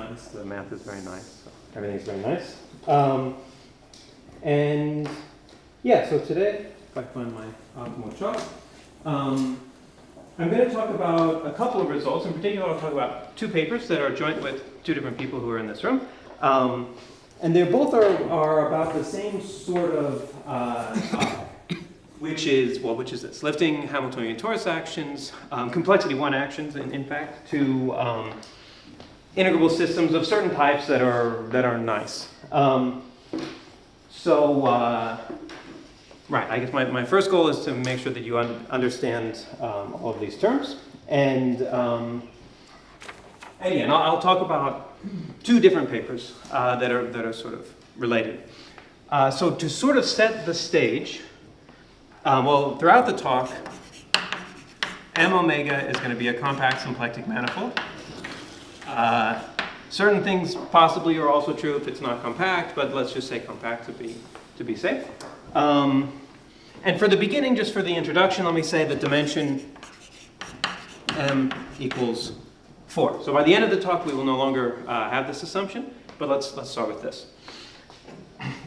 nice. The math is very nice. So. Everything's very nice. And yeah, so today, if I find my optimal chart, I'm going to talk about a couple of results. In particular, I'll talk about two papers that are joint with two different people who are in this room. And they both are about the same sort of topic, which is this? Lifting Hamiltonian torus actions, complexity 1 actions, in fact, to integrable systems of certain types that are nice. Right, I guess my first goal is to make sure that you understand all of these terms. And I'll talk about two different papers that are sort of related. So to sort of set the stage, throughout the talk, M omega is going to be a compact symplectic manifold. Certain things possibly are also true if it's not compact, but let's just say compact to be safe. And for the beginning, just for the introduction, let me say the dimension M equals 4. So by the end of the talk, we will no longer have this assumption, but let's start with this.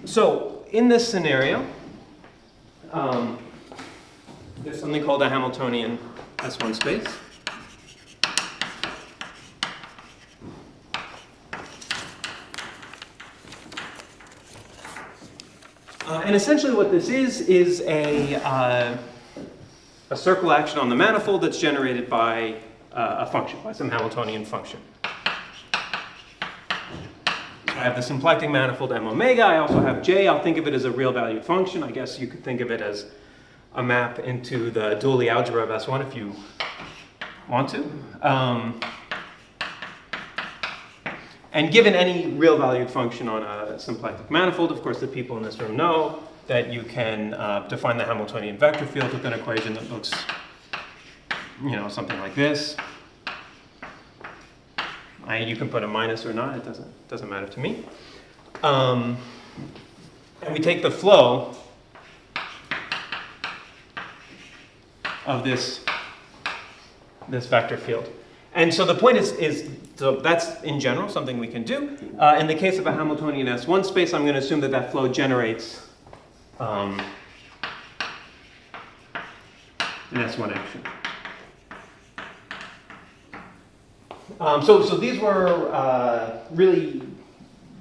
So in this scenario, there's something called a Hamiltonian S1 space. And essentially what this is a circle action on the manifold that's generated by a function, by some Hamiltonian function. So I have the symplectic manifold M omega. I also have J. I'll think of it as a real valued function. I guess you could think of it as a map into the dually algebra of S1 if you want to. And given any real valued function on a symplectic manifold, of course, the people in this room know that you can define the Hamiltonian vector field with an equation that looks, something like this. You can put a minus or not, it doesn't matter to me. And we take the flow of this vector field. And so the point is so that's in general something we can do. In the case of a Hamiltonian S1 space, I'm going to assume that flow generates an S1 action. So these were really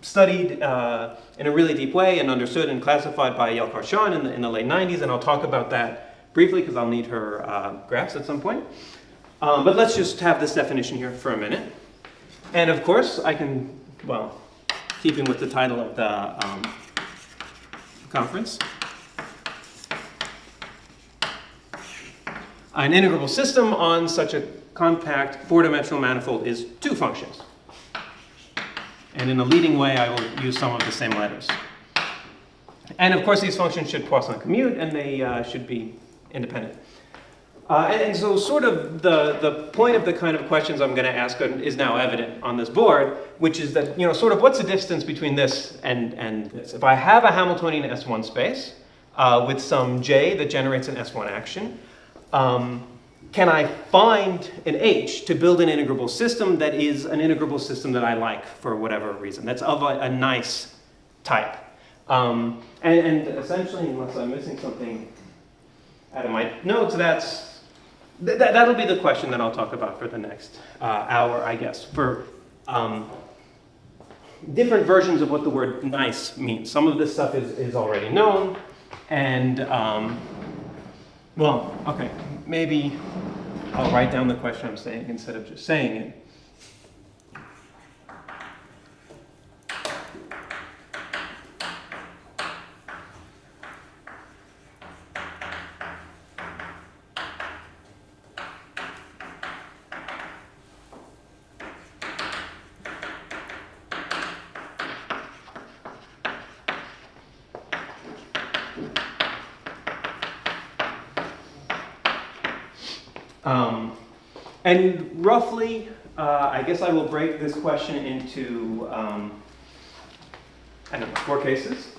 studied in a really deep way and understood and classified by Yelkar Shan in the late 90s, and I'll talk about that briefly because I'll need her graphs at some point. But let's just have this definition here for a minute. And of course, I can, keeping with the title of the conference, an integrable system on such a compact four-dimensional manifold is two functions. And in a leading way, I will use some of the same letters. And of course, these functions should Poisson commute, and they should be independent. And so sort of the point of the kind of questions I'm going to ask is now evident on this board, which is that, sort of what's the distance between this and this? If I have a Hamiltonian S1 space with some J that generates an S1 action, can I find an H to build an integrable system that is an integrable system that I like for whatever reason, that's of a nice type? And essentially, unless I'm missing something out of my notes, that'll be the question that I'll talk about for the next hour, I guess, for different versions of what the word nice means. Some of this stuff is already known, and, okay, maybe I'll write down the question I'm saying instead of just saying it. And roughly, I guess I will break this question into, 4 cases.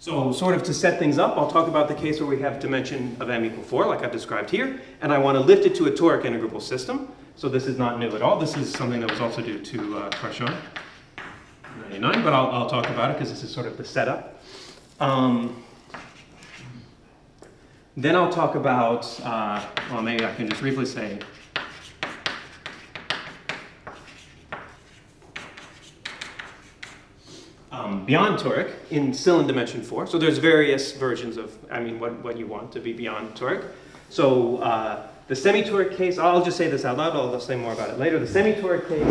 So sort of to set things up, I'll talk about the case where we have dimension of m equal 4, like I've described here, and I want to lift it to a toric integrable system. So this is not new at all. This is something that was also due to Carchon in 99, but I'll talk about it because this is sort of the setup. Then I'll talk about, well, maybe I can just briefly say, beyond toric, still in dimension 4. So there's various versions of, what you want to be beyond toric. So the semi-toric case, I'll just say this out loud, I'll say more about it later. The semi-toric case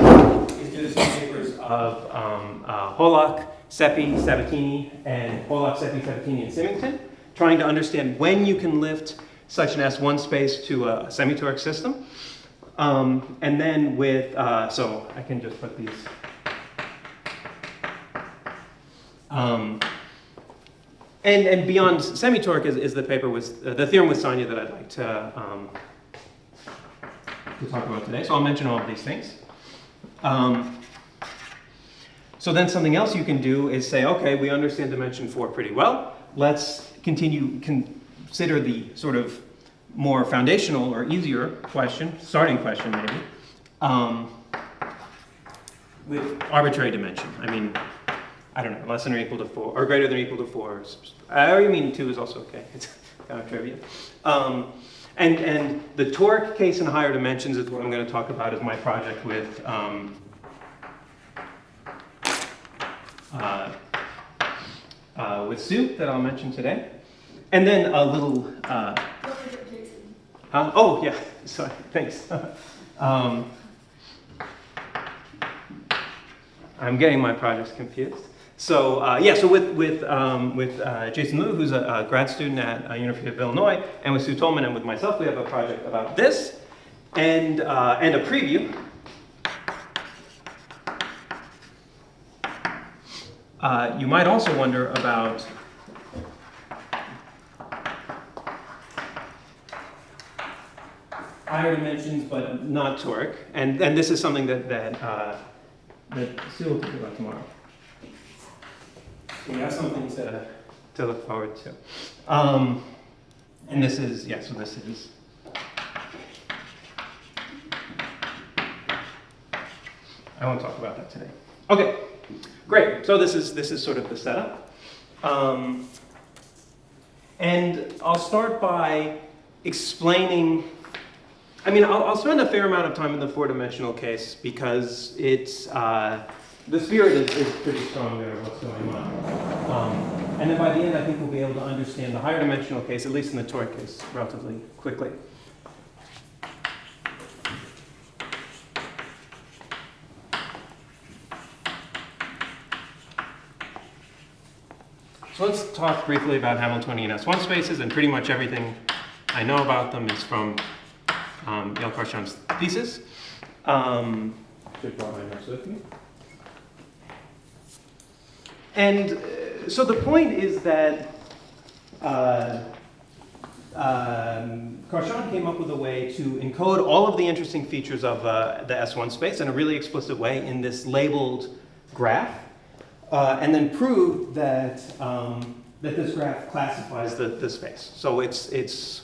is due to some papers of Holock, Seppi, Sabatini, and Holock, Seppi, Sabatini, and Symington, trying to understand when you can lift such an S1 space to a semi-toric system. And then with, so I can just put these. And beyond semi-toric is the paper with the theorem with Sonia that I'd like to talk about today. So I'll mention all of these things. So then something else you can do is say, okay, we understand dimension 4 pretty well. Let's consider the sort of more foundational or easier question, starting question maybe, with arbitrary dimension. I don't know, less than or equal to 4, or greater than or equal to 4. I mean 2 is also okay. It's kind of trivia. And the toric case in higher dimensions is what I'm going to talk about as my project with Sue that I'll mention today. And then a little... oh, yeah, sorry, thanks. I'm getting my projects confused. So so with Jason Liu, who's a grad student at University of Illinois, and with Sue Tolman and with myself, we have a project about this and a preview. You might also wonder about higher dimensions, but not toric, and this is something that Sue will talk about tomorrow. We have something to look forward to. And this is, so this is. I won't talk about that today. Okay, great. So this is sort of the setup. And I'll start by explaining, I'll spend a fair amount of time in the 4-dimensional case because it's, the spirit is pretty strong there of what's going on. And then by the end, I think we'll be able to understand the higher dimensional case, at least in the toric case, relatively quickly. So let's talk briefly about Hamiltonian S1 spaces, and pretty much everything I know about them is from Yael Carchon's thesis. Should draw my notes with me. And so the point is that Carchon came up with a way to encode all of the interesting features of the S1 space in a really explicit way in this labeled graph, and then prove that that this graph classifies the space. So it's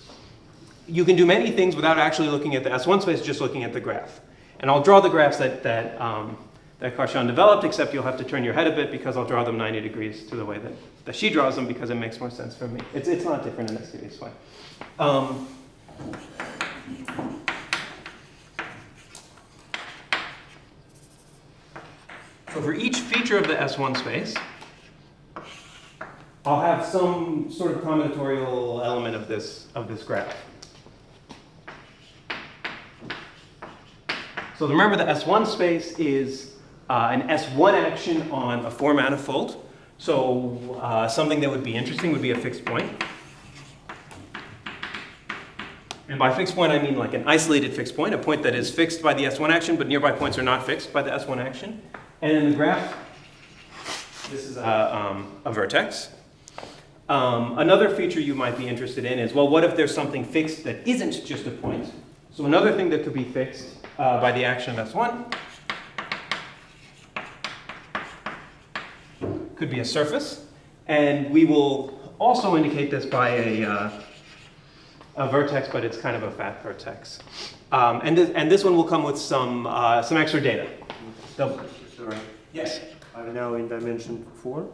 you can do many things without actually looking at the S1 space, just looking at the graph. And I'll draw the graphs that Carchon developed, except you'll have to turn your head a bit because I'll draw them 90 degrees to the way that she draws them because it makes more sense for me. It's not different in this case, it's fine. So for each feature of the S1 space, I'll have some sort of combinatorial element of this graph. So remember, the S1 space is an S1 action on a 4-manifold. So something that would be interesting would be a fixed point. And by fixed point, I mean like an isolated fixed point, a point that is fixed by the S1 action, but nearby points are not fixed by the S1 action. And in the graph, this is a vertex. Another feature you might be interested in is, well, what if there's something fixed that isn't just a point? So another thing that could be fixed by the action of S1 could be a surface. And we will also indicate this by a vertex, but it's kind of a fat vertex. And this one will come with some extra data. Sorry. Yes. I'm now in dimension 4.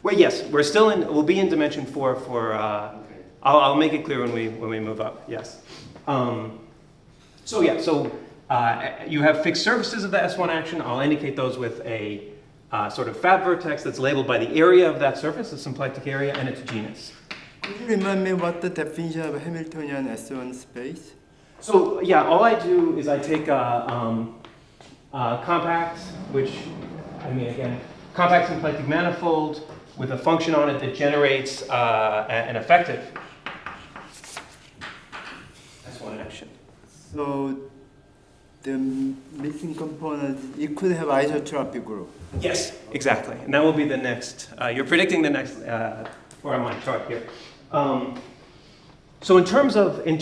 Well, yes, we'll be in dimension 4 for, I'll make it clear when we move up, yes. So you have fixed surfaces of the S1 action. I'll indicate those with a sort of fat vertex that's labeled by the area of that surface, the symplectic area, and its genus. Could you remind me what the definition of Hamiltonian S1 space? So yeah, all I do is I take a compact, which, I mean, again, compact symplectic manifold with a function on it that generates an effective S1 action. So the missing component, it could have isotropy group. Yes, exactly. And that will be the next, you're predicting the next part of my chart here. So in terms of things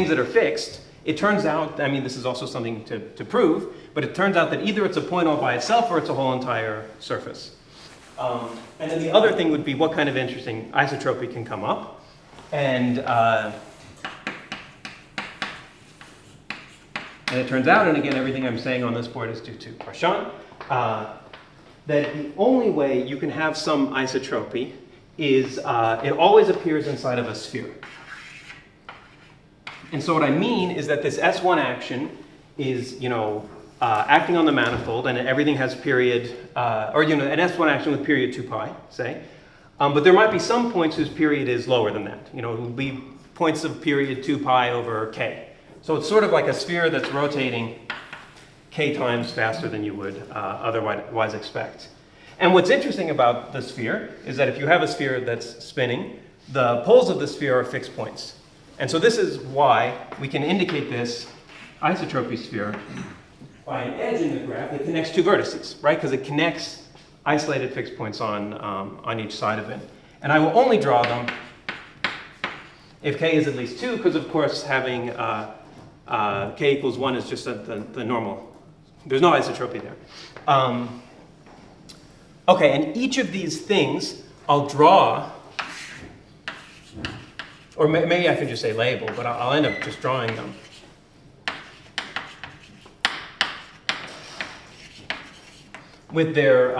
that are fixed, it turns out, I mean, this is also something to prove, but it turns out that either it's a point all by itself or it's a whole entire surface. And then the other thing would be what kind of interesting isotropy can come up. And it turns out, and again, everything I'm saying on this board is due to Parshan, that the only way you can have some isotropy is it always appears inside of a sphere. And so what I mean is that this S1 action is, acting on the manifold, and everything has period, an S1 action with period 2 pi, say. But there might be some points whose period is lower than that. It would be points of period 2 pi over k. So it's sort of like a sphere that's rotating k times faster than you would otherwise expect. And what's interesting about the sphere is that if you have a sphere that's spinning, the poles of the sphere are fixed points. And so this is why we can indicate this isotropy sphere by an edge in the graph that connects two vertices, right? Because it connects isolated fixed points on each side of it. And I will only draw them if k is at least 2, because of course having k equals 1 is just the normal. There's no isotropy there. Okay, and each of these things I'll draw, or maybe I could just say label, but I'll end up just drawing them. With their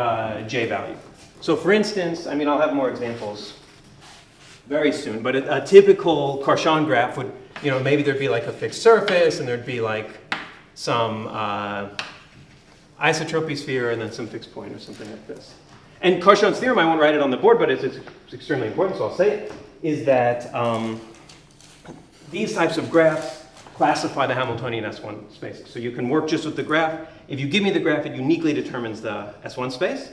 j value. So for instance, I mean, I'll have more examples very soon, but a typical Parshan graph would, maybe there'd be like a fixed surface, and there'd be like some isotropy sphere, and then some fixed point or something like this. And Parshan's theorem, I won't write it on the board, but it's extremely important, so I'll say it, is that these types of graphs classify the Hamiltonian S1 spaces. So you can work just with the graph. If you give me the graph, it uniquely determines the S1 space.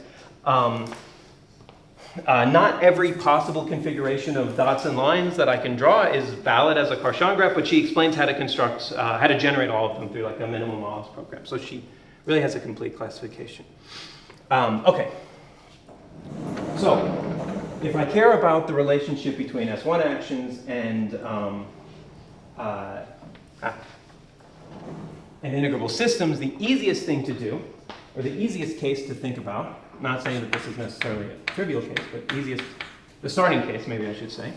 Not every possible configuration of dots and lines that I can draw is valid as a Parshan graph, but she explains how to construct, how to generate all of them through like a minimum models program. So she really has a complete classification. Okay. So if I care about the relationship between S1 actions and integrable systems, the easiest thing to do, or the easiest case to think about, not saying that this is necessarily a trivial case, but the starting case, maybe I should say,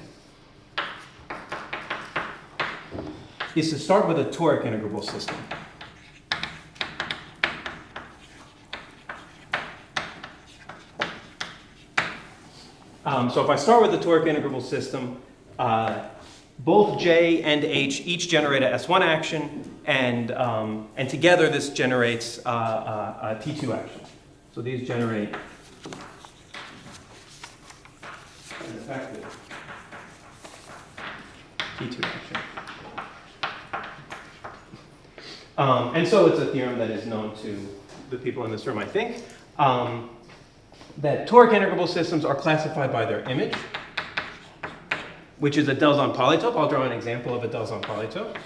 is to start with a toric integrable system. So if I start with the toric integrable system, both J and H each generate a S1 action, and together this generates a T2 action. So these generate an effective T2 action. And so it's a theorem that is known to the people in this room, I think, that toric integrable systems are classified by their image, which is a Delzon polytope. I'll draw an example of a Delzon polytope.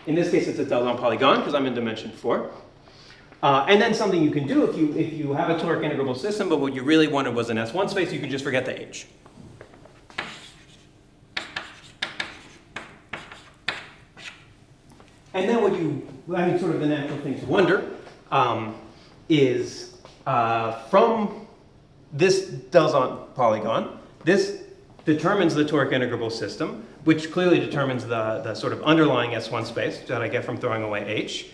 In this case, it's a Delzon polygon because I'm in dimension 4. And then something you can do if you have a toric integrable system, but what you really wanted was an S1 space, you can just forget the H. And then sort of the natural thing to wonder is from this Delson polygon. This determines the toric integrable system, which clearly determines the sort of underlying S1 space that I get from throwing away H,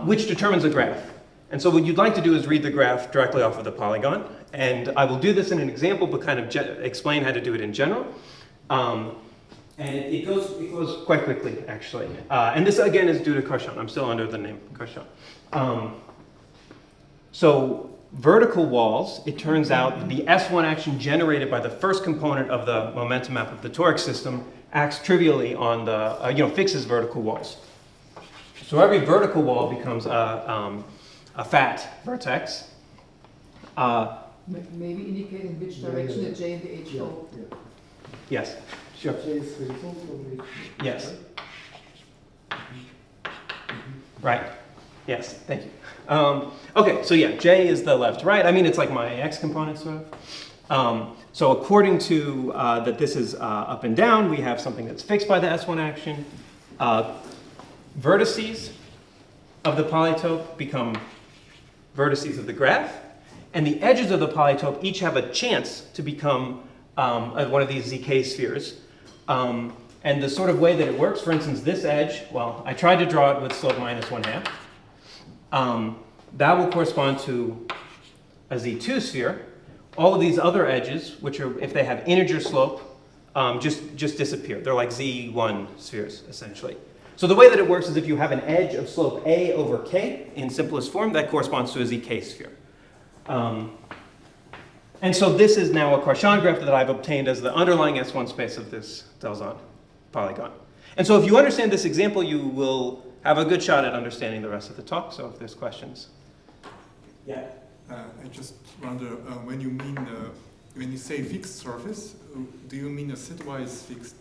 which determines a graph. And so what you'd like to do is read the graph directly off of the polygon. And I will do this in an example, but kind of explain how to do it in general. And it goes quite quickly, actually. And this, again, is due to Carchon. I'm still under the name Carchon. So vertical walls, it turns out the S1 action generated by the first component of the momentum map of the toric system acts trivially on the, fixes vertical walls. So every vertical wall becomes a fat vertex. Maybe indicating which direction the J and the H go. Yes, sure. J is horizontal. Yes. Right. Yes, thank you. Okay, so yeah, J is the left, right? I mean, it's like my X component, sort of. So according to that this is up and down, we have something that's fixed by the S1 action. Vertices of the polytope become vertices of the graph. And the edges of the polytope each have a chance to become one of these ZK spheres. And the sort of way that it works, for instance, this edge, well, I tried to draw it with slope minus 1/2. That will correspond to a Z2 sphere. All of these other edges, which are, if they have integer slope, just disappear. They're like Z1 spheres, essentially. So the way that it works is if you have an edge of slope A over K in simplest form, that corresponds to a ZK sphere. And so this is now a Carchon graph that I've obtained as the underlying S1 space of this Delson polygon. And so if you understand this example, you will have a good shot at understanding the rest of the talk. So if there's questions. Yeah. I just wonder, when you say fixed surface, do you mean a setwise fixed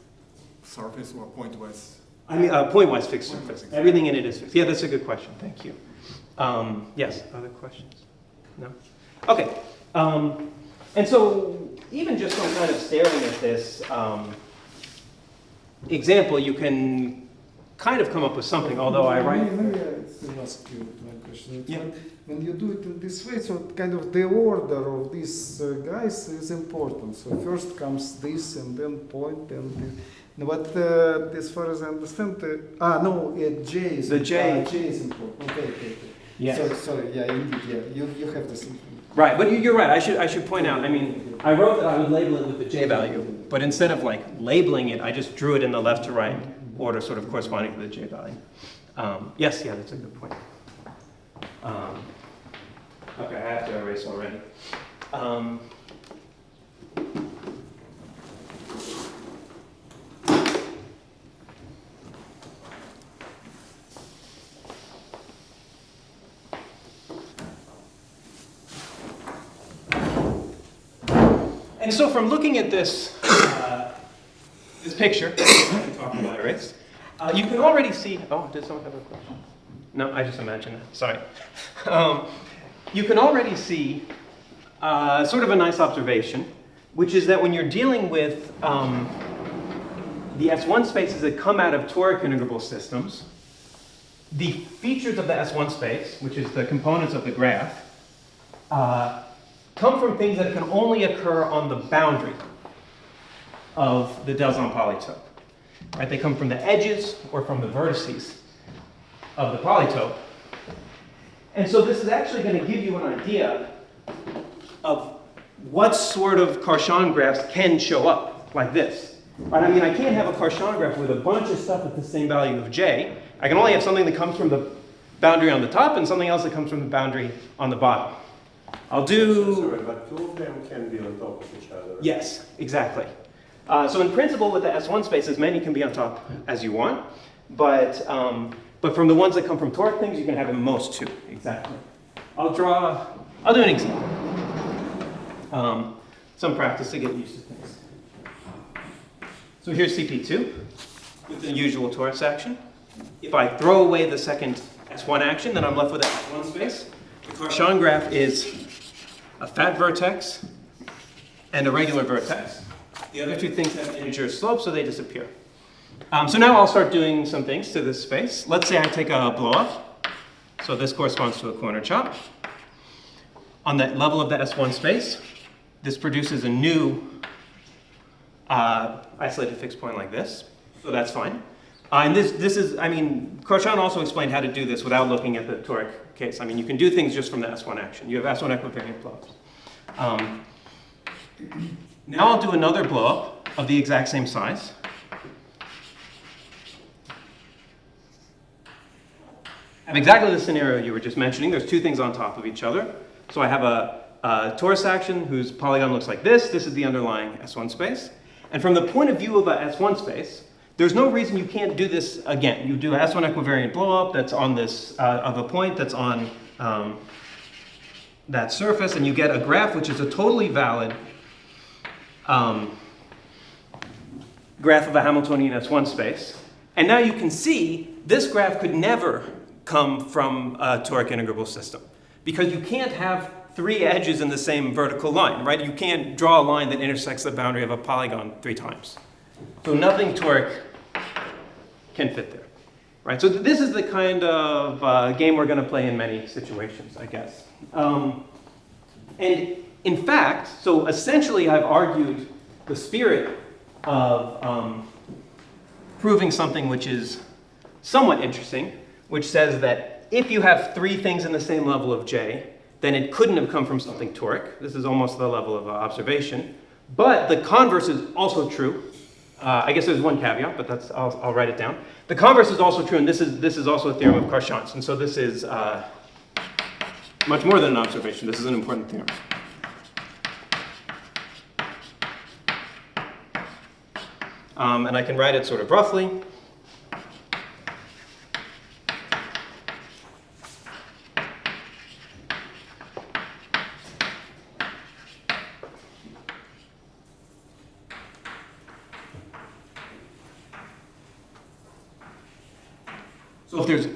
surface or pointwise? I mean, point-wise fixed surface. Everything in it is fixed. Yeah, that's a good question. Thank you. Yes, other questions? No? Okay. And so even just from kind of staring at this example, you can kind of come up with something, although I write... Maybe I ask you one question. Yeah. When you do it in this way, so kind of the order of these guys is important. So first comes this, and then point, and this. But as far as I understand, J is the J. J is important. Okay. Yes. Sorry, yeah, indeed, yeah. You have this. Right, but you're right. I should point out, I mean, I wrote that I would label it with the J value, but instead of like labeling it, I just drew it in the left to right order sort of corresponding to the J value. Yes, yeah, that's a good point. Okay, I have to erase already. And so from looking at this, this picture, talking about arrays, you can already see, oh, did someone have a question? No, I just imagined that, sorry. You can already see sort of a nice observation, which is that when you're dealing with the S1 spaces that come out of toric integrable systems, the features of the S1 space, which is the components of the graph, come from things that can only occur on the boundary of the Delson polytope. Right? They come from the edges or from the vertices of the polytope. And so this is actually going to give you an idea of what sort of Carchon graphs can show up like this. Right? I mean, I can't have a Carchon graph with a bunch of stuff at the same value of J. I can only have something that comes from the boundary on the top and something else that comes from the boundary on the bottom. I'll do... Sorry, but two of them can be on top of each other. Yes, exactly. So in principle, with the S1 space, as many can be on top as you want. But from the ones that come from toric things, you can have at most two. Exactly. I'll do an example. Some practice to get used to things. So here's CP2 with the usual torus action. If I throw away the second S1 action, then I'm left with an S1 space. The Carchon graph is a fat vertex and a regular vertex. The other two things have integer slopes, so they disappear. So now I'll start doing some things to this space. Let's say I take a blow-up. So this corresponds to a corner chop. On the level of the S1 space, this produces a new isolated fixed point like this. So that's fine. And this is, I mean, Kroshan also explained how to do this without looking at the toric case. I mean, you can do things just from the S1 action. You have S1 equivariant blow-ups. Now I'll do another blow-up of the exact same size. I have exactly the scenario you were just mentioning. There's two things on top of each other. So I have a torus action whose polygon looks like this. This is the underlying S1 space. And from the point of view of a S1 space, there's no reason you can't do this again. You do a S1 equivariant blow-up that's on this, of a point that's on that surface, and you get a graph which is a totally valid graph of a Hamiltonian S1 space. And now you can see this graph could never come from a toric integrable system, because you can't have three edges in the same vertical line, right? You can't draw a line that intersects the boundary of a polygon 3 times. So nothing toric can fit there, right? So this is the kind of game we're going to play in many situations, I guess. And in fact, so essentially I've argued the spirit of proving something which is somewhat interesting, which says that if you have 3 things in the same level of J, then it couldn't have come from something toric. This is almost the level of observation. But the converse is also true. I guess there's one caveat, but that's, I'll write it down. The converse is also true, and this is also a theorem of Kroshan's. And so this is much more than an observation. This is an important theorem. And I can write it sort of roughly. So if there's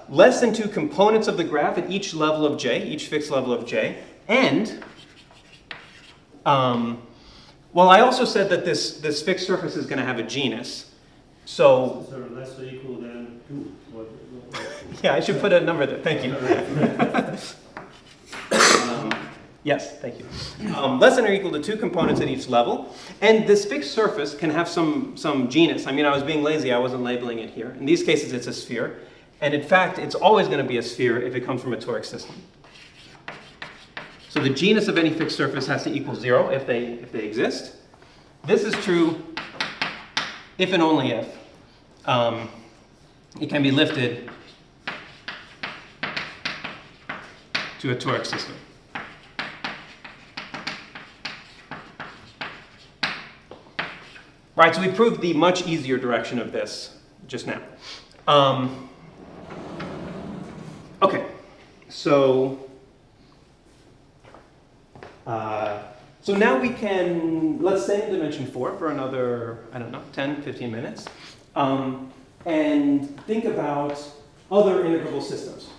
less than 2 components of the graph at each level of J, each fixed level of J, and well, I also said that this fixed surface is going to have a genus. So less or equal than 2. yeah, I should put a number there. Thank you. Yes, thank you. Less than or equal to 2 components at each level. And this fixed surface can have some genus. I mean, I was being lazy. I wasn't labeling it here. In these cases, it's a sphere. And in fact, it's always going to be a sphere if it comes from a toric system. So the genus of any fixed surface has to equal 0 if they exist. This is true if and only if it can be lifted to a toric system. Right, so we proved the much easier direction of this just now. Okay, so now we can, let's stay in dimension 4 for another, I don't know, 10, 15 minutes, and think about other integrable systems.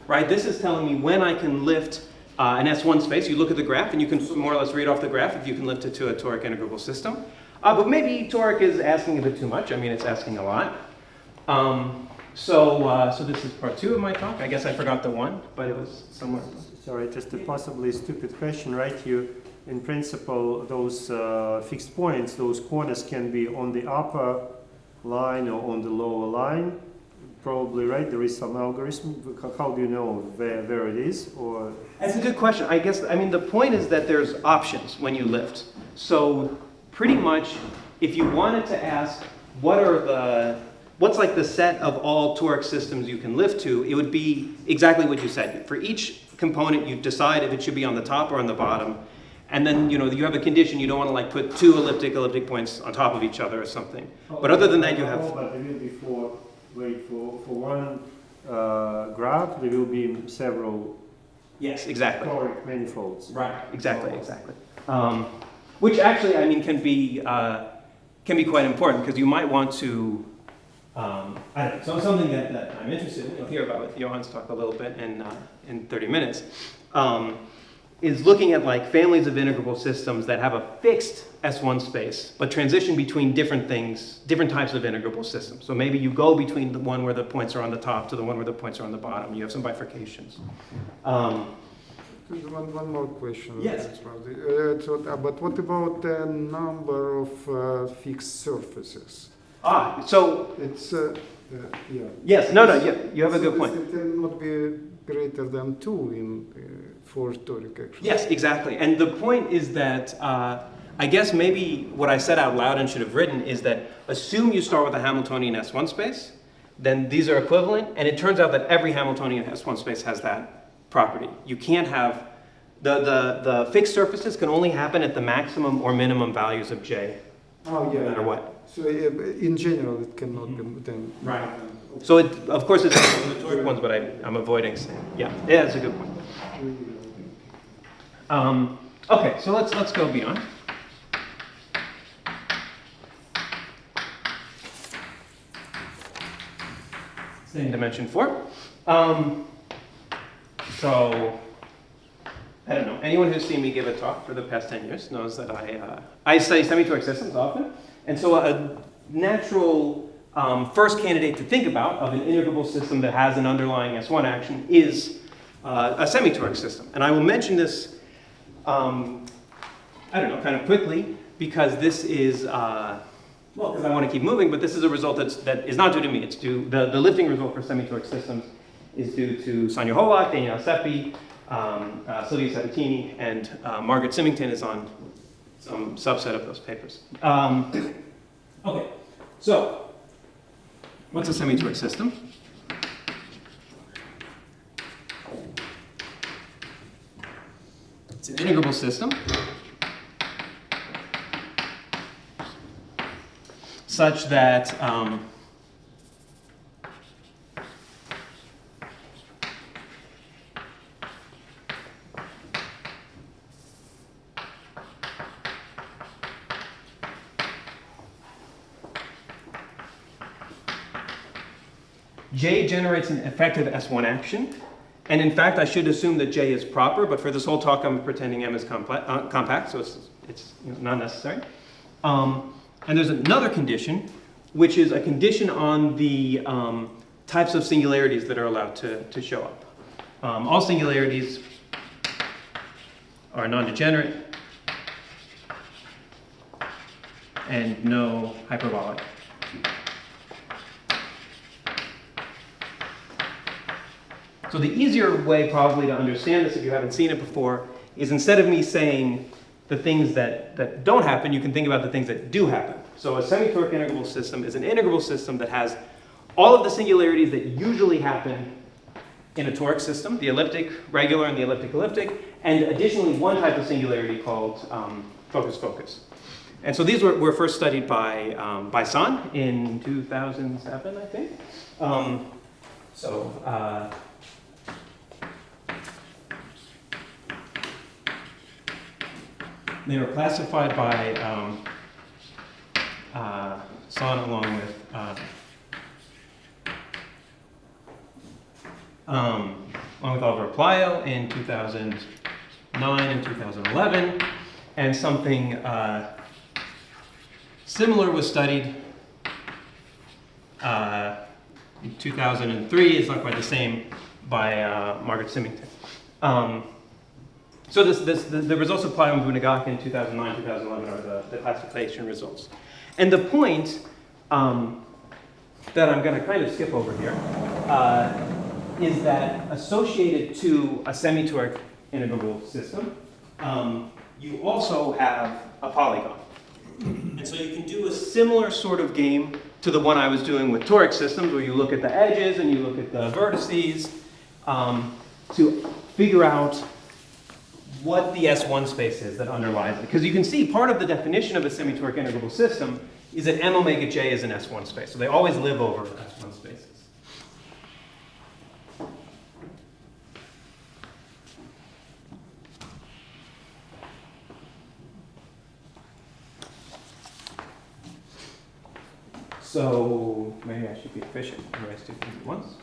Right, this is telling me when I can lift an S1 space. You look at the graph, and you can more or less read off the graph if you can lift it to a toric integrable system. But maybe toric is asking a bit too much. I mean, it's asking a lot. So this is part 2 of my talk. I guess I forgot the 1, but it was somewhere. Sorry, just a possibly stupid question, right? In principle, those fixed points, those corners can be on the upper line or on the lower line. Probably, right? There is some algorithm. How do you know where it is? Or That's a good question. I guess, I mean, the point is that there's options when you lift. So pretty much, if you wanted to ask what's like the set of all toric systems you can lift to, it would be exactly what you said. For each component, you decide if it should be on the top or on the bottom. And then, you have a condition. You don't want to like put 2 elliptic points on top of each other or something. But other than that, you have. But there will be for one graph, there will be several. Yes, exactly. Toric manifolds. Right. Exactly. Which actually, I mean, can be quite important, because you might want to. So something that I'm interested in, you'll hear about with Johan's talk a little bit in 30 minutes, is looking at like families of integrable systems that have a fixed S1 space, but transition between different things, different types of integrable systems. So maybe you go between the one where the points are on the top to the one where the points are on the bottom. You have some bifurcations. One more question. Yes. But what about the number of fixed surfaces? So It's yeah. yes, no, you have a good point. It cannot be greater than 2 for toric actually. Yes, exactly. And the point is that I guess maybe what I said out loud and should have written is that assume you start with a Hamiltonian S1 space, then these are equivalent, and it turns out that every Hamiltonian S1 space has that property. You can't have, the fixed surfaces can only happen at the maximum or minimum values of J, Oh yeah. no matter what. So in general, it cannot be then. Right. So it, of course, it's the toric ones, but I'm avoiding saying. Yeah, that's a good point. Okay, so let's go beyond. Stay in dimension 4. So, I don't know, anyone who's seen me give a talk for the past 10 years knows that I study semi-toric systems often. And so a natural first candidate to think about of an integrable system that has an underlying S1 action is a semi-toric system. And I will mention this, I don't know, kind of quickly, because this is, well, because I want to keep moving, but this is a result that is not due to me. It's due, the lifting result for semi-toric systems is due to Sonia Holak, Daniel Seppi, Sylvia Sabatini, and Margaret Symington is on some subset of those papers. Okay, so what's a semi-toric system? It's an integrable system such that J generates an effective S1 action. And in fact, I should assume that J is proper, but for this whole talk, I'm pretending M is compact, so it's not necessary. And there's another condition, which is a condition on the types of singularities that are allowed to show up. All singularities are non-degenerate and no hyperbolic. So the easier way probably to understand this, if you haven't seen it before, is instead of me saying the things that don't happen, you can think about the things that do happen. So a semi-toric integrable system is an integrable system that has all of the singularities that usually happen in a toric system, the elliptic regular and the elliptic elliptic, and additionally one type of singularity called focus-focus. And so these were first studied by San in 2007, I think. They were classified by San along with Oliver Plyo in 2009 and 2011, and something similar was studied in 2003. It's not quite the same by Margaret Symington. So the results of Plyo and Bunagaka in 2009, 2011 are the classification results. And the point that I'm going to kind of skip over here is that associated to a semi-toric integrable system, you also have a polygon. And so you can do a similar sort of game to the one I was doing with toric systems, where you look at the edges and you look at the vertices to figure out what the S1 space is that underlies it. Because you can see part of the definition of a semi-toric integrable system is that M omega J is an S1 space. So they always live over S1 spaces. So maybe I should be efficient and erase two things at once.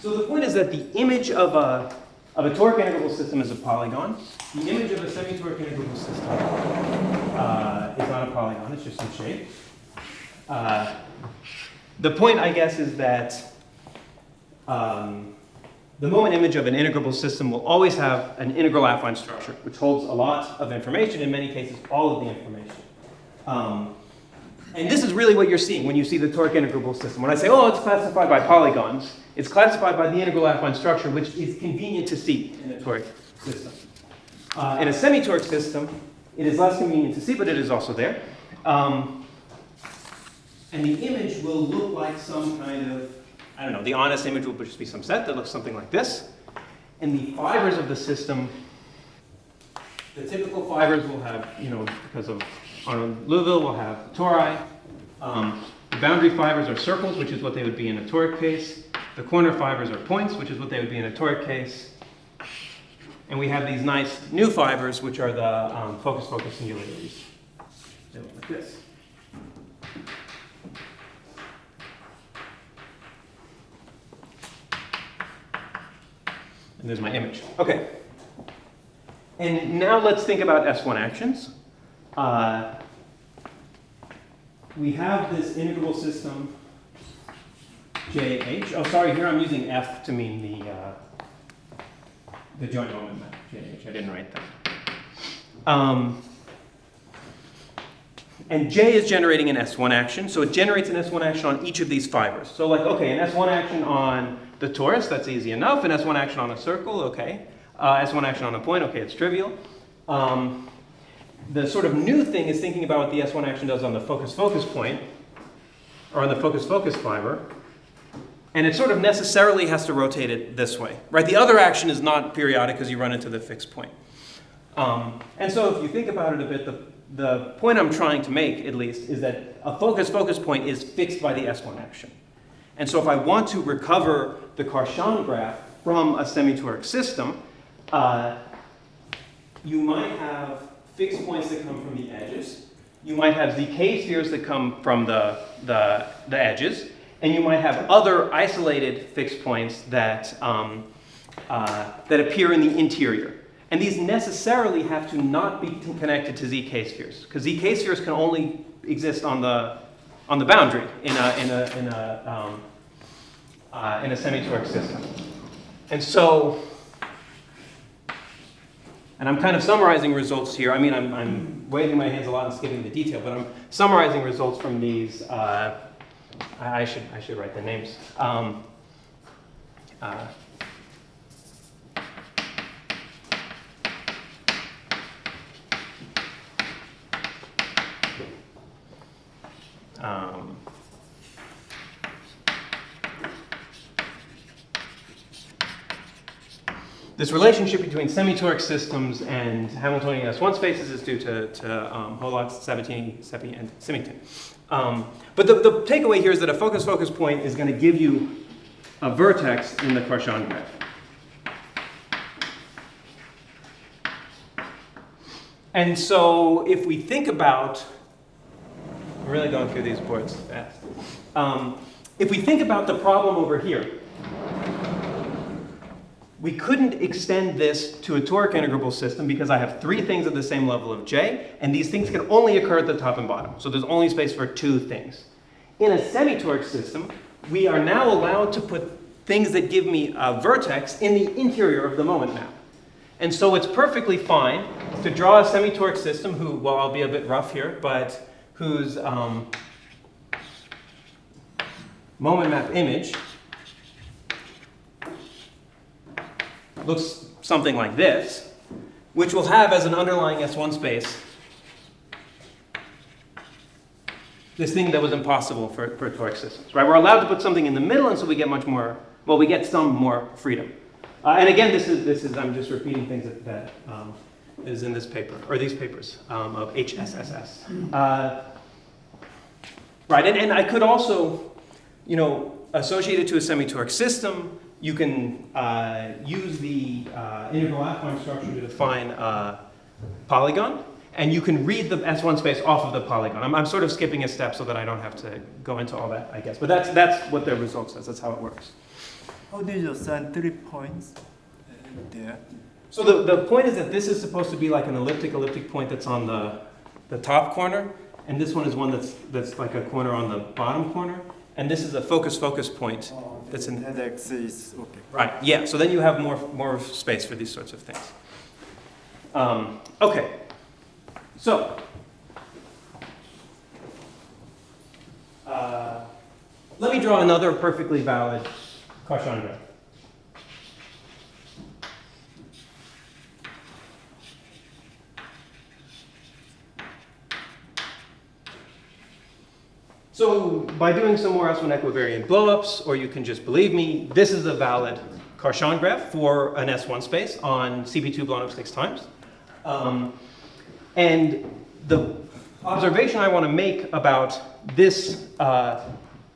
So the point is that the image of a toric integrable system is a polygon. The image of a semi-toric integrable system is not a polygon, it's just some shape. The point, I guess, is that the moment image of an integrable system will always have an integral affine structure, which holds a lot of information, in many cases, all of the information. And this is really what you're seeing when you see the toric integrable system. When I say, oh, it's classified by polygons, it's classified by the integral affine structure, which is convenient to see in a toric system. In a semi-toric system, it is less convenient to see, but it is also there. And the image will look like some kind of, I don't know, the honest image will just be some set that looks something like this. And the fibers of the system, the typical fibers will have, because of Arnold-Liouville, will have tori. The boundary fibers are circles, which is what they would be in a toric case. The corner fibers are points, which is what they would be in a toric case. And we have these nice new fibers, which are the focus-focus singularities. They look like this. And there's my image. Okay. And now let's think about S1 actions. We have this integrable system, JH. Oh, sorry, here I'm using F to mean the joint moment map, JH. I didn't write that. And J is generating an S1 action, so it generates an S1 action on each of these fibers. So like, okay, an S1 action on the torus, that's easy enough. An S1 action on a circle, okay. S1 action on a point, okay, it's trivial. The sort of new thing is thinking about what the S1 action does on the focus-focus point, or on the focus-focus fiber. And it sort of necessarily has to rotate it this way, right? The other action is not periodic because you run into the fixed point. And so if you think about it a bit, the point I'm trying to make, at least, is that a focus-focus point is fixed by the S1 action. And so if I want to recover the Karshan graph from a semi-toric system, you might have fixed points that come from the edges. You might have ZK spheres that come from the edges. And you might have other isolated fixed points that appear in the interior. And these necessarily have to not be connected to ZK spheres, because ZK spheres can only exist on the boundary in a semi-toric system. And so, and I'm kind of summarizing results here. I mean, I'm waving my hands a lot and skipping the detail, but I'm summarizing results from these. I should write the names. This relationship between semi-toric systems and Hamiltonian S1 spaces is due to Holotz, Sabatini, Seppi, and Symington. But the takeaway here is that a focus-focus point is going to give you a vertex in the Karshan graph. And so if we think about, I'm really going through these boards fast. If we think about the problem over here, we couldn't extend this to a toric integrable system because I have three things at the same level of J, and these things can only occur at the top and bottom. So there's only space for two things. In a semi-toric system, we are now allowed to put things that give me a vertex in the interior of the moment map. And so it's perfectly fine to draw a semi-toric system who, well, I'll be a bit rough here, but whose moment map image looks something like this, which will have as an underlying S1 space this thing that was impossible for toric systems, right? We're allowed to put something in the middle, and so we get much more, well, we get some more freedom. And again, this is I'm just repeating things that is in this paper, or these papers of HSSS. Right, and I could also, associate it to a semi-toric system. You can use the integral affine structure to define a polygon, and you can read the S1 space off of the polygon. I'm sort of skipping a step so that I don't have to go into all that, I guess. But that's what the result says. That's how it works. How do you assign 3 points there? So the point is that this is supposed to be like an elliptic point that's on the top corner, and this one is one that's like a corner on the bottom corner, and this is a focus point that's in. That X is okay. Right. Yeah. So then you have more space for these sorts of things. Okay. So. Let me draw another perfectly valid Cauchy graph. So by doing some more S1 equivariant blowups, or you can just believe me, this is a valid Cauchy graph for an S1 space on CP2 blown up 6 times. And the observation I want to make about this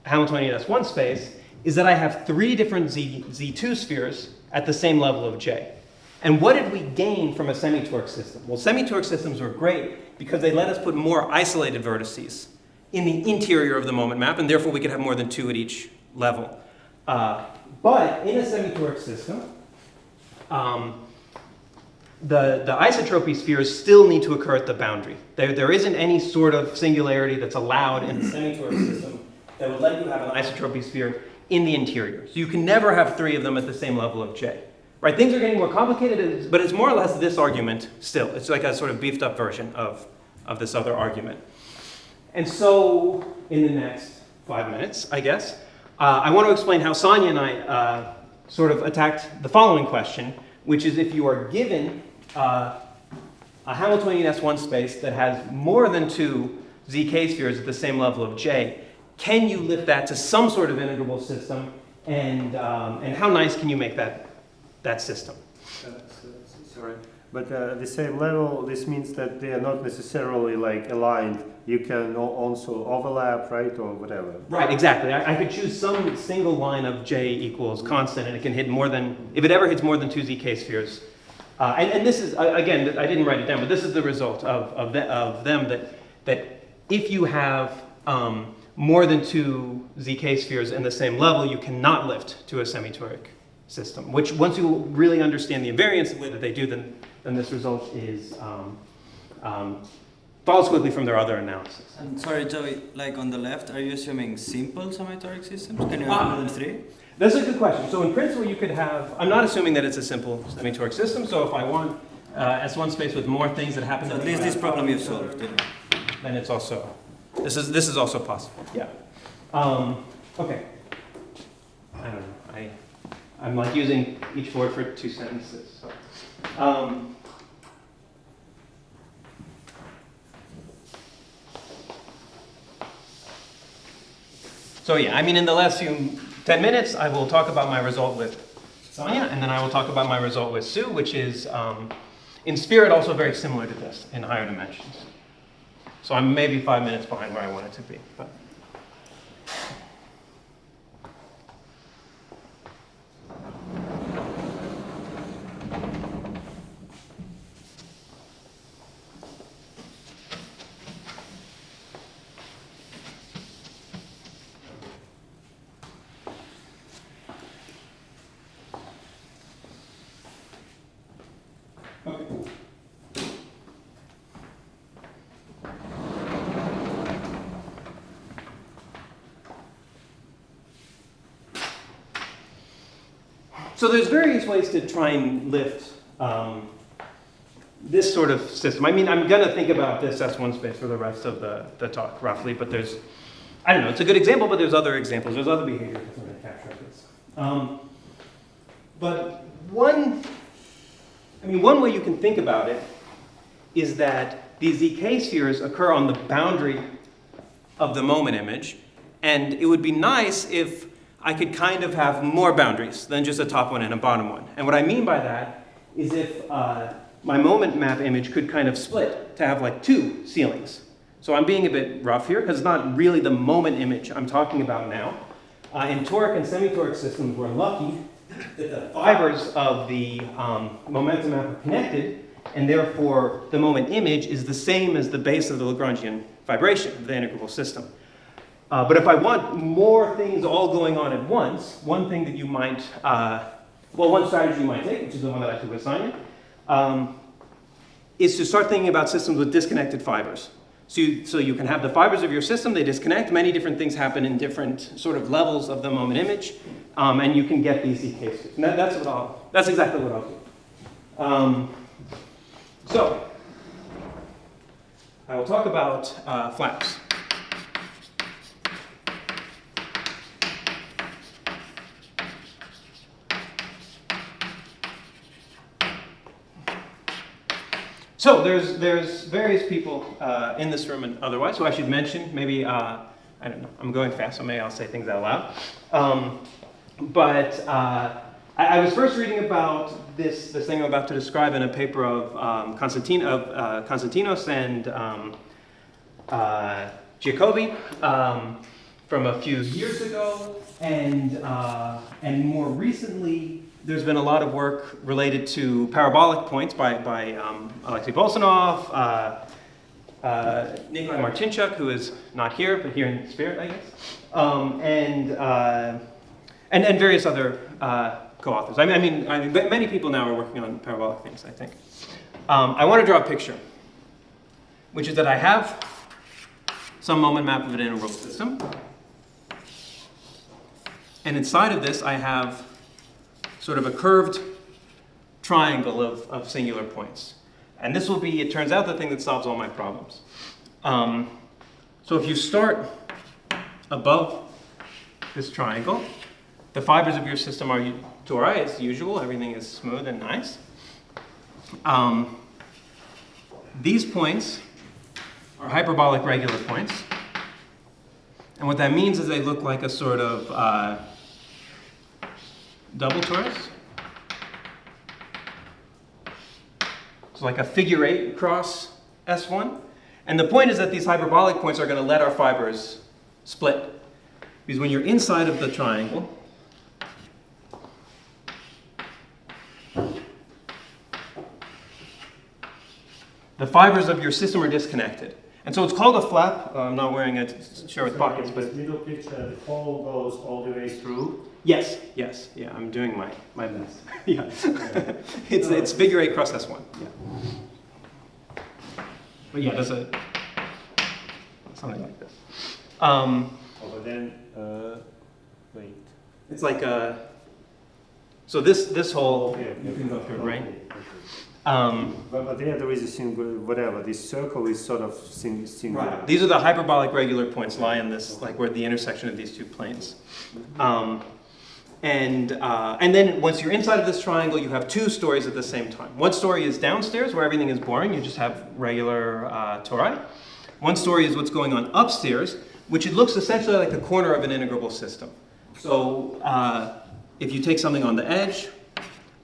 Hamiltonian S1 space is that I have 3 different Z2 spheres at the same level of J. And what did we gain from a semi-torque system? Well, semi-torque systems were great because they let us put more isolated vertices in the interior of the moment map, and therefore we could have more than 2 at each level. But in a semi-torque system, the isotropy spheres still need to occur at the boundary. There isn't any sort of singularity that's allowed in a semi-torque system that would let you have an isotropy sphere in the interior. So you can never have 3 of them at the same level of J. Right? Things are getting more complicated, but it's more or less this argument still. It's like a sort of beefed up version of this other argument. And so in the next 5 minutes, I guess, I want to explain how Sonia and I sort of attacked the following question, which is if you are given a Hamiltonian S1 space that has more than 2 ZK spheres at the same level of J, can you lift that to some sort of integrable system, and how nice can you make that system? Sorry, but the same level, this means that they are not necessarily like aligned. You can also overlap, right, or whatever. Right, exactly. I could choose some single line of J equals constant, and it can hit more than, if it ever hits more than 2 ZK spheres. And this is, again, I didn't write it down, but this is the result of them, that if you have more than 2 ZK spheres in the same level, you cannot lift to a semi-toric system, which once you really understand the invariance the way that they do, then this result is follows quickly from their other analysis. And sorry, Joey, like on the left, are you assuming simple semi-toric systems? Can you have more than 3? That's a good question. So in principle, you could have, I'm not assuming that it's a simple semi-toric system, so if I want S1 space with more things that happen So to at least this problem you've solved, didn't you? then it's also, this is also possible, yeah. Okay. I don't know, I'm like using each word for 2 sentences, so. So yeah, I mean, in the last 10 minutes, I will talk about my result with Sonia, and then I will talk about my result with Sue, which is, in spirit, also very similar to this in higher dimensions. So I'm maybe 5 minutes behind where I want it to be. But. So there's various ways to try and lift this sort of system. I mean, I'm going to think about this S1 space for the rest of the talk, roughly, but there's, I don't know, it's a good example, but there's other examples. There's other behavior that's going to capture this. But one way you can think about it is that these ZK spheres occur on the boundary of the moment image, and it would be nice if I could kind of have more boundaries than just a top one and a bottom one. And what I mean by that is if my moment map image could kind of split to have like 2 ceilings. So I'm being a bit rough here because it's not really the moment image I'm talking about now. In toric and semi-toric systems, we're lucky that the fibers of the momentum map are connected, and therefore the moment image is the same as the base of the Lagrangian vibration of the integrable system. But if I want more things all going on at once, one thing that you might, one strategy you might take, which is the one that I took with Simon, is to start thinking about systems with disconnected fibers. So you can have the fibers of your system, they disconnect, many different things happen in different sort of levels of the moment image, and you can get these decay states. And that's exactly what I'll do. So, I will talk about flaps. So there's various people in this room and otherwise who I should mention. Maybe, I don't know, I'm going fast, so maybe I'll say things out loud. I was first reading about this thing I'm about to describe in a paper of Konstantinos and Jacobi from a few years ago, and more recently, there's been a lot of work related to parabolic points by Alexei Bolsunov, Nikolai Martinchuk, who is not here, but here in spirit, I guess, and various other co-authors. I mean, many people now are working on parabolic things, I think. I want to draw a picture, which is that I have some moment map of an integral system, and inside of this I have sort of a curved triangle of singular points. And this will be, it turns out, the thing that solves all my problems. So if you start above this triangle, the fibers of your system are tori as usual, everything is smooth and nice. These points are hyperbolic regular points. And what that means is they look like a sort of double torus. So like a figure 8 across S1. And the point is that these hyperbolic points are going to let our fibers split. Because when you're inside of the triangle, the fibers of your system are disconnected. And so it's called a flap. I'm not wearing a shirt with pockets, but this middle picture, the hole goes all the way through. yes, yeah, I'm doing my best. Yeah, it's figure 8 cross S1. Yeah, but yeah, there's something like this. But then, wait. It's like so this hole you can go through, right? But there is a single, whatever, this circle is sort of singular. Right. These are the hyperbolic regular points lie in this, like where the intersection of these two planes. And then once you're inside of this triangle, you have two stories at the same time. One story is downstairs, where everything is boring. You just have regular tori. One story is what's going on upstairs, which it looks essentially like the corner of an integrable system. So if you take something on the edge,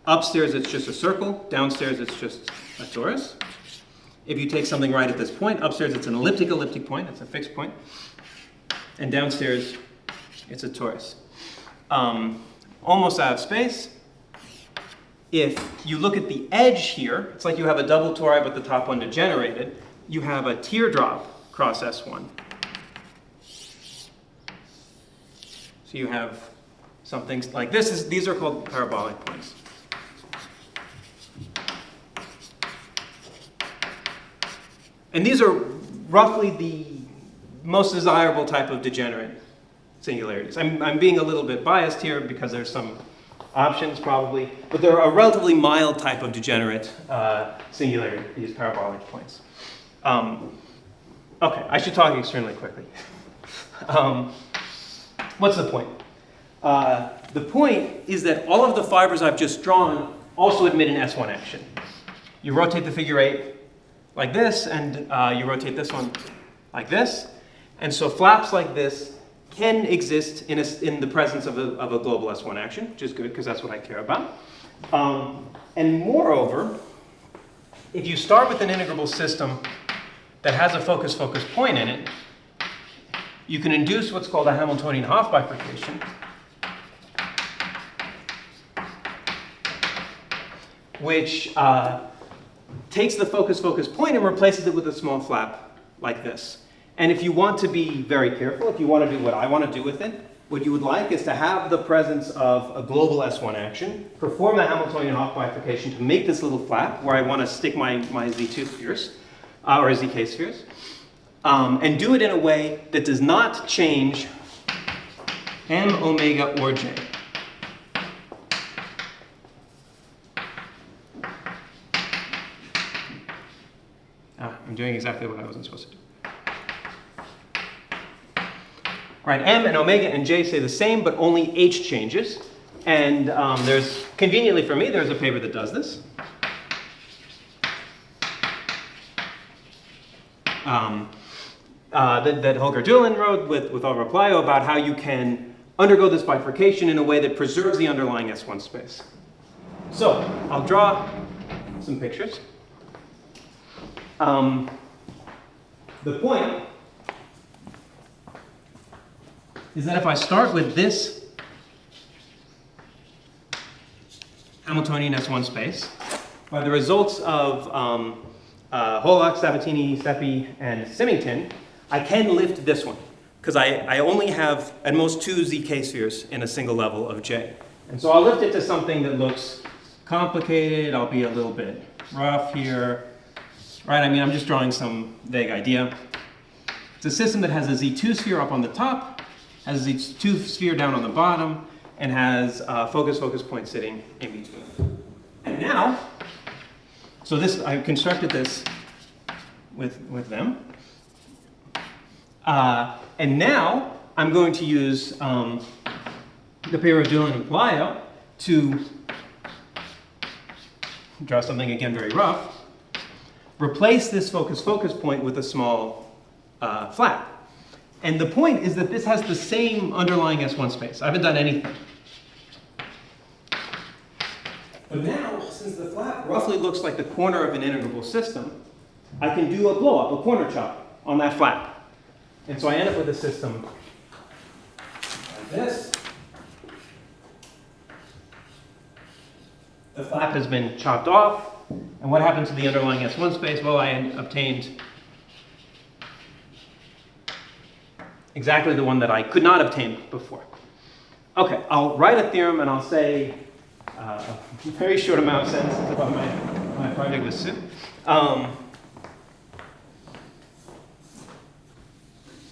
upstairs it's just a circle, downstairs it's just a torus. If you take something right at this point, upstairs it's an elliptic point, it's a fixed point. And downstairs it's a torus. Almost out of space. If you look at the edge here, it's like you have a double tori but the top one degenerated. You have a teardrop cross S1. So you have something like this. These are called parabolic points. And these are roughly the most desirable type of degenerate singularities. I'm being a little bit biased here because there's some options probably, but they're a relatively mild type of degenerate singularity, these parabolic points. Okay, I should talk extremely quickly. What's the point? The point is that all of the fibers I've just drawn also admit an S1 action. You rotate the figure 8 like this, and you rotate this one like this. And so flaps like this can exist in the presence of a global S1 action, which is good because that's what I care about. And moreover, if you start with an integrable system that has a focus point in it, you can induce what's called a Hamiltonian half bifurcation, which takes the focus point and replaces it with a small flap like this. And if you want to be very careful, if you want to do what I want to do with it, what you would like is to have the presence of a global S1 action, perform the Hamiltonian off bifurcation to make this little flap where I want to stick my Z2 spheres, or ZK spheres, and do it in a way that does not change M, omega, or J. I'm doing exactly what I wasn't supposed to do. Right, M and omega and J stay the same, but only H changes. And there's, conveniently for me, there's a paper that does this. That Holger Dulin wrote with Oliver Plyo about how you can undergo this bifurcation in a way that preserves the underlying S1 space. So I'll draw some pictures. The point is that if I start with this Hamiltonian S1 space, by the results of Holock, Sabatini, Seppi, and Symington, I can lift this one, because I only have at most 2 ZK spheres in a single level of J. And so I'll lift it to something that looks complicated. I'll be a little bit rough here. Right, I mean, I'm just drawing some vague idea. It's a system that has a Z2 sphere up on the top, has a Z2 sphere down on the bottom, and has a focus point sitting in between. And now, so this, I constructed this with them. And now, I'm going to use the pair of Dulin and Plyo to draw something, again, very rough. Replace this focus point with a small flap. And the point is that this has the same underlying S1 space. I haven't done anything. But now, since the flap roughly looks like the corner of an integrable system, I can do a blow up, a corner chop on that flap. And so I end up with a system like this. The flap has been chopped off. And what happens to the underlying S1 space? Well, I obtained exactly the one that I could not obtain before. Okay, I'll write a theorem and I'll say a very short amount of sentences about my project with Sue.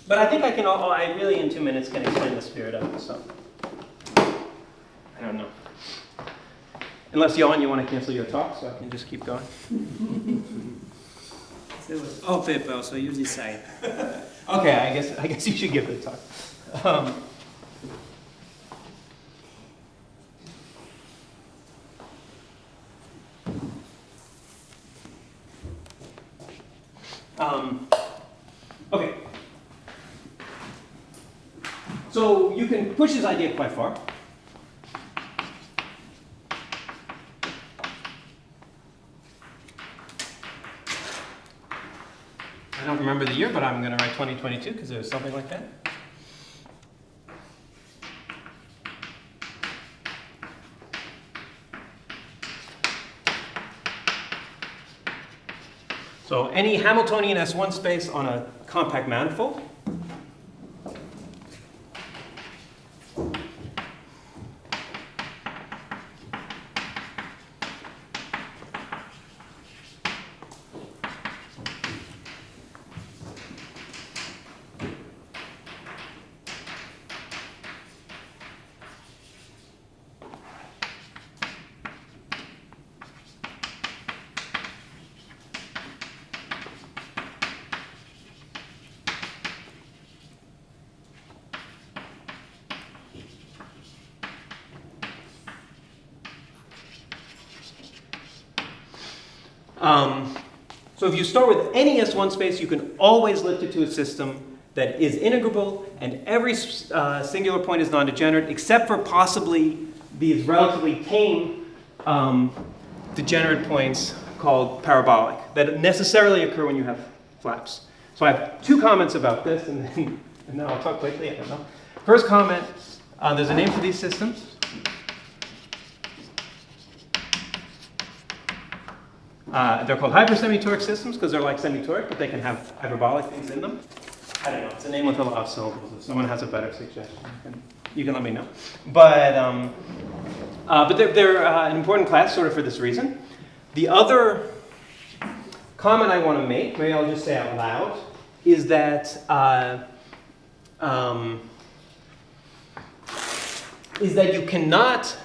But I think I can, I really in 2 minutes can explain the spirit of it, so I don't know. Unless, Johan, you want to cancel your talk, so I can just keep going. Oh, paper, so you decide. Okay, I guess you should give it a talk. Okay. So you can push this idea quite far. I don't remember the year, but I'm going to write 2022 because it was something like that. So any Hamiltonian S1 space on a compact manifold so if you start with any S1 space, you can always lift it to a system that is integrable, and every singular point is non-degenerate, except for possibly these relatively tame degenerate points called parabolic, that necessarily occur when you have flaps. So I have 2 comments about this, and then I'll talk quickly, I don't know. First comment, there's a name for these systems. They're called hypersemitoric systems because they're like semitoric, but they can have hyperbolic things in them. I don't know. It's a name with a lot of syllables. If someone has a better suggestion, you can let me know. But they're an important class sort of for this reason. The other comment I want to make, maybe I'll just say out loud, is that you cannot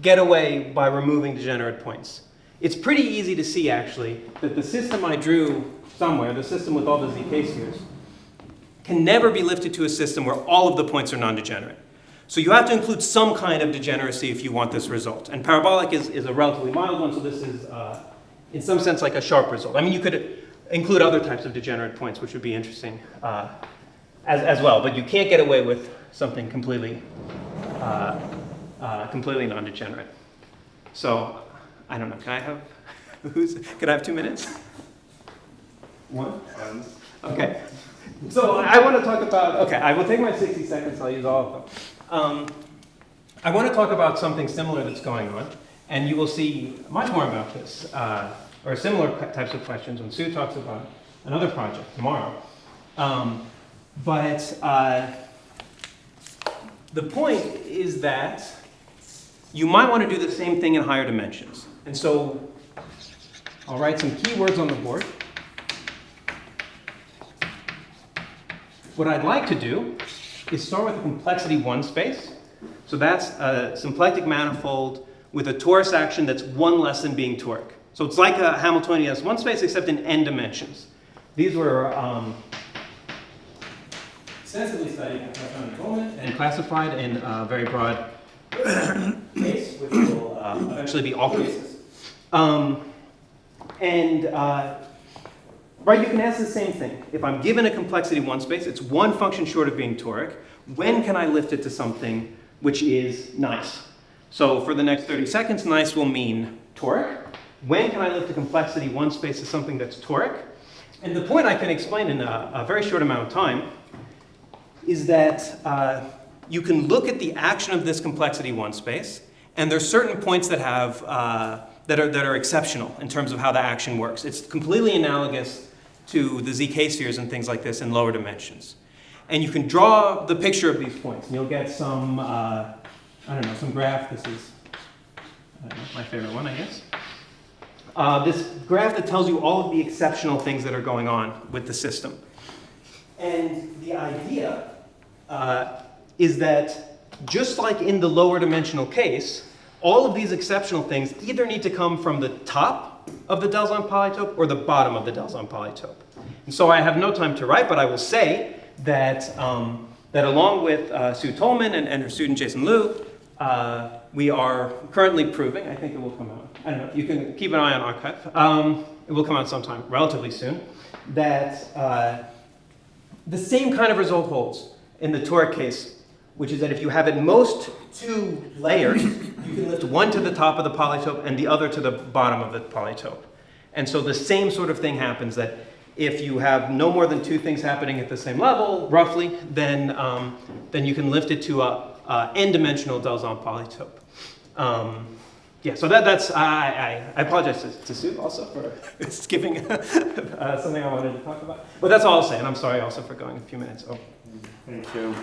get away by removing degenerate points. It's pretty easy to see, actually, that the system I drew somewhere, the system with all the zk spheres, can never be lifted to a system where all of the points are non-degenerate. So you have to include some kind of degeneracy if you want this result. And parabolic is a relatively mild one, so this is, in some sense, like a sharp result. I mean, you could include other types of degenerate points, which would be interesting as well, but you can't get away with something completely non-degenerate. So, I don't know, can I have 2 minutes? One? Okay. So I want to talk about, okay, I will take my 60 seconds, I'll use all of them. I want to talk about something similar that's going on, and you will see much more about this, or similar types of questions when Sue talks about another project tomorrow. The point is that you might want to do the same thing in higher dimensions. And so I'll write some keywords on the board. What I'd like to do is start with a complexity 1 space. So that's a symplectic manifold with a torus action that's one less than being toric. So it's like a Hamiltonian S1 space except in n dimensions. These were extensively studied and classified in a very broad case, which will eventually be all cases. Right, you can ask the same thing. If I'm given a complexity 1 space, it's one function short of being toric. When can I lift it to something which is nice? So for the next 30 seconds, nice will mean toric. When can I lift a complexity 1 space to something that's toric? And the point I can explain in a very short amount of time is that you can look at the action of this complexity 1 space, and there's certain points that have that are exceptional in terms of how the action works. It's completely analogous to the zk spheres and things like this in lower dimensions. And you can draw the picture of these points, and you'll get some, I don't know, some graph. This is my favorite one, I guess. This graph that tells you all of the exceptional things that are going on with the system. And the idea is that just like in the lower dimensional case, all of these exceptional things either need to come from the top of the Delzon polytope or the bottom of the Delzon polytope. And so I have no time to write, but I will say that, that along with Sue Tolman and her student Jason Liu, we are currently proving, I think it will come out, I don't know, you can keep an eye on arXiv, it will come out sometime relatively soon, that the same kind of result holds in the toric case, which is that if you have at most 2 layers, you can lift one to the top of the polytope and the other to the bottom of the polytope. And so the same sort of thing happens, that if you have no more than 2 things happening at the same level, roughly, then you can lift it to a n-dimensional Delzon polytope. Yeah, so that's, I apologize to Sue also for skipping something I wanted to talk about. But that's all I'll say, and I'm sorry also for going a few minutes over. Thank you.